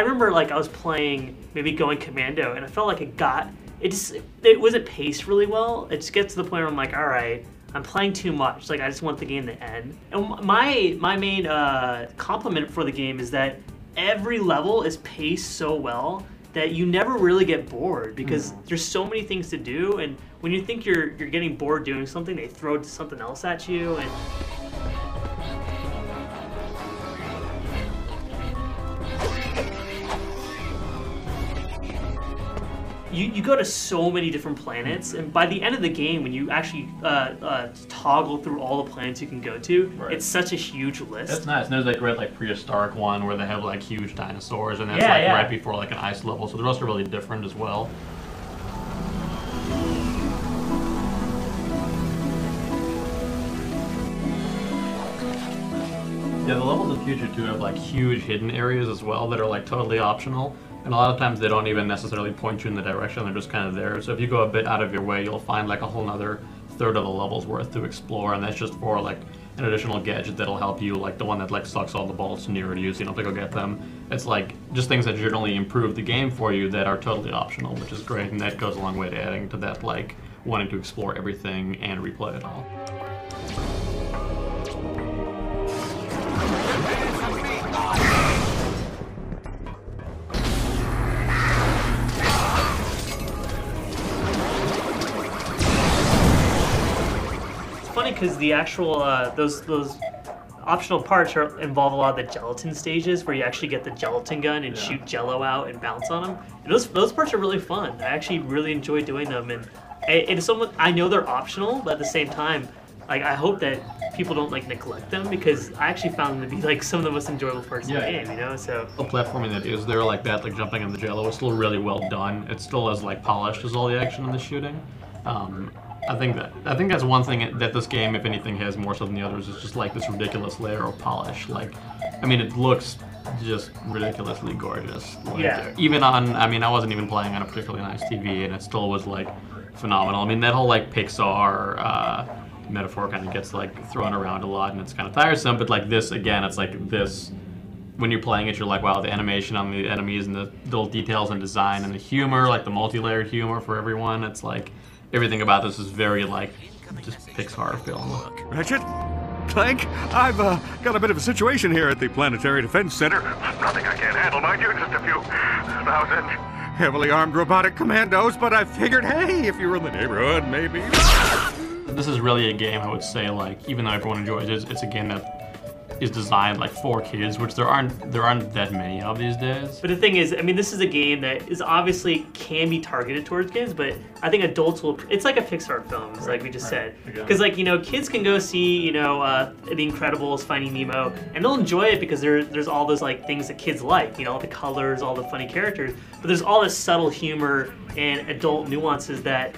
remember like I was playing, maybe going commando, and I felt like it wasn't paced really well. It just gets to the point where I'm like, all right, I'm playing too much. Like I just want the game to end. And my main compliment for the game is that every level is paced so well that you never really get bored because there's so many things to do, and when you think you're getting bored doing something, they throw something else at you. And you go to so many different planets, and by the end of the game, when you actually toggle through all the planets you can go to, it's such a huge list. That's nice. And there's like a great like prehistoric one where they have like huge dinosaurs, and that's right before like an ice level, so they're also really different as well. Yeah, the levels of Future 2 have like huge hidden areas as well that are like totally optional. And a lot of times they don't even necessarily point you in the direction, they're just kind of there. So if you go a bit out of your way, you'll find like a whole nother third of the level's worth to explore, and that's just for like an additional gadget that'll help you, like the one that like sucks all the bullets nearer to you so you don't have to go get them. It's like just things that generally improve the game for you that are totally optional, which is great, and that goes a long way to adding to that like wanting to explore everything and replay it all. Funny because the actual those optional parts involve a lot of the gelatin stages where you actually get the gelatin gun and shoot jello out and bounce on them. And those parts are really fun. I actually really enjoy doing them, and it's something I know they're optional, but at the same time, like I hope that people don't like neglect them because I actually found them to be like some of the most enjoyable parts of the game. You know, so the platforming that is there like that, like jumping in the jello, is still really well done. It's still as like polished as all the action in the shooting. I think that's one thing that this game, if anything, has more so than the others, is just like this ridiculous layer of polish. Like, I mean, it looks just ridiculously gorgeous. Like, even on, I mean, I wasn't even playing on a particularly nice TV, and it still was like phenomenal. I mean, that whole like Pixar metaphor kind of gets like thrown around a lot, and it's kind of tiresome. But like this, again, it's like this. When you're playing it, you're like, wow, the animation on the enemies and the little details and design and the humor, like the multi-layered humor for everyone. It's like everything about this is very like just Pixar film. Ratchet? Clank? I've got a bit of a situation here at the Planetary Defense Center. Nothing I can't handle, mind you, just a few thousand heavily armed robotic commandos, but I figured, hey, if you were in the neighborhood, maybe. This is really a game, I would say, like, even though everyone enjoys it, it's a game that is designed like for kids, which there aren't that many of these days. But the thing is, I mean, this is a game that is obviously can be targeted towards kids, but I think adults will. It's like a Pixar film, like we just said, because like kids can go see The Incredibles, Finding Nemo, and they'll enjoy it because there's all those like things that kids like, all the colors, all the funny characters, but there's all this subtle humor and adult nuances that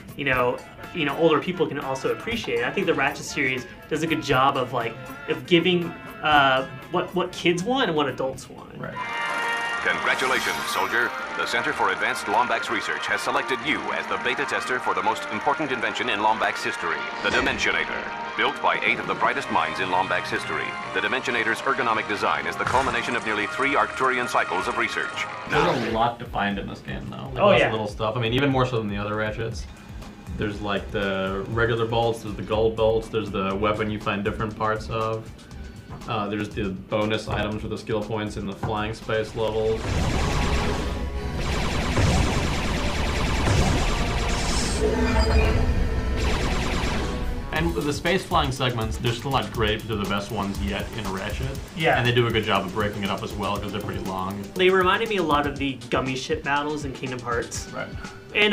older people can also appreciate. I think the Ratchet series does a good job of giving what kids want and what adults want. Right. Congratulations, soldier. The Center for Advanced Lombax Research has selected you as the beta tester for the most important invention in Lombax history, the Dimensionator. Built by 8 of the brightest minds in Lombax history, the Dimensionator's ergonomic design is the culmination of nearly 3 Arcturian cycles of research. There's a lot to find in this game, though. Like lots of little stuff. I mean, even more so than the other Ratchets. There's like the regular bolts, there's the gold bolts, there's the weapon you find different parts of. There's the bonus items for the skill points in the flying space levels. And the space flying segments, they're still not great, but they're the best ones yet in Ratchet. Yeah. And they do a good job of breaking it up as well because they're pretty long. They reminded me a lot of the gummy ship battles in Kingdom Hearts. Right. And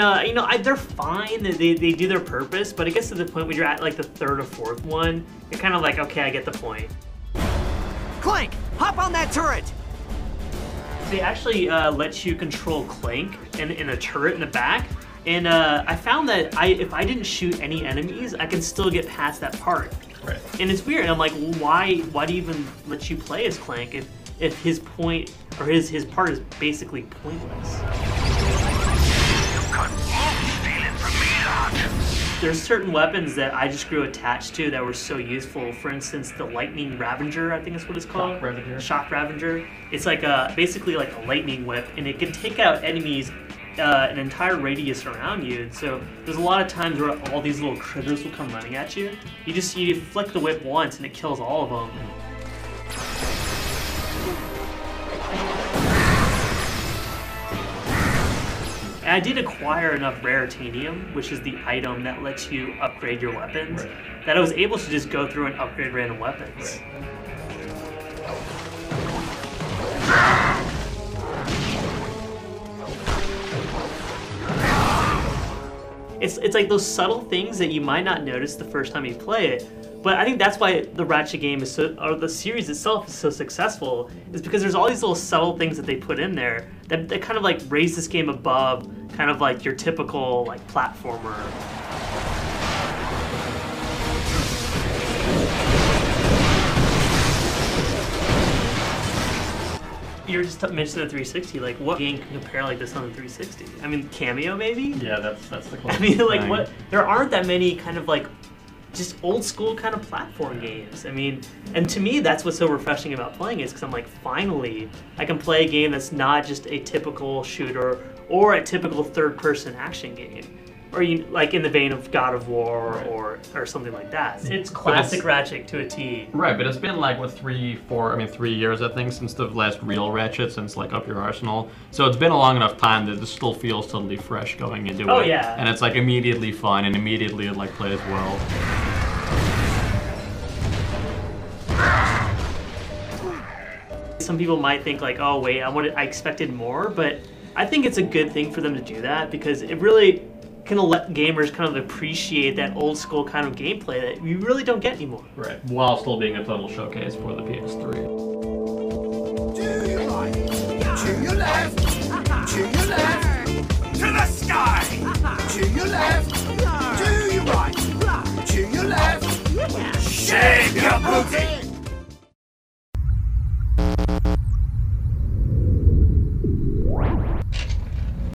they're fine. They do their purpose, but it gets to the point when you're at like the 3rd or 4th one, you're kind of like, okay, I get the point. Clank, hop on that turret! They actually let you control Clank in a turret in the back, and I found that if I didn't shoot any enemies, I can still get past that part. Right. And it's weird. I'm like, well, why do you even let you play as Clank if his point or his part is basically pointless? Stealing from me, lad. there's certain weapons that I just grew attached to that were so useful. For instance, the Lightning Ravager, I think is what it's called. Shock Ravager. Shock Ravager. It's like basically like a lightning whip, and it can take out enemies an entire radius around you. And so there's a lot of times where all these little critters will come running at you. You flick the whip once, and it kills all of them. And I did acquire enough Raritanium, which is the item that lets you upgrade your weapons, that I was able to just go through and upgrade random weapons. It's like those subtle things that you might not notice the first time you play it. But I think that's why the Ratchet game is so, or the series itself is so successful, is because there's all these little subtle things that they put in there that kind of like raise this game above kind of like your typical like platformer. You're just mentioning the 360. Like, what game can compare like this on the 360? I mean, Cameo maybe? Yeah, that's the closest. I mean, like, what? There aren't that many kind of like just old school kind of platform games. I mean, and to me, that's what's so refreshing about playing it, is because I'm like, finally, I can play a game that's not just a typical shooter or a typical third-person action game, or like in the vein of God of War or something like that. It's classic Ratchet to a T. Right, but it's been like, what, 3 years, I think, since the last real Ratchet, since like Up Your Arsenal. So it's been a long enough time that this still feels totally fresh going into it. Oh, yeah. And it's like immediately fun and immediately it like plays well. Some people might think like, oh wait, I expected more, but I think it's a good thing for them to do that, because it really can let gamers kind of appreciate that old school kind of gameplay that we really don't get anymore. Right, while still being a total showcase for the PS3. To your right, to your left, to your left, to the sky, to your left, to your right, to your left, shake your booty.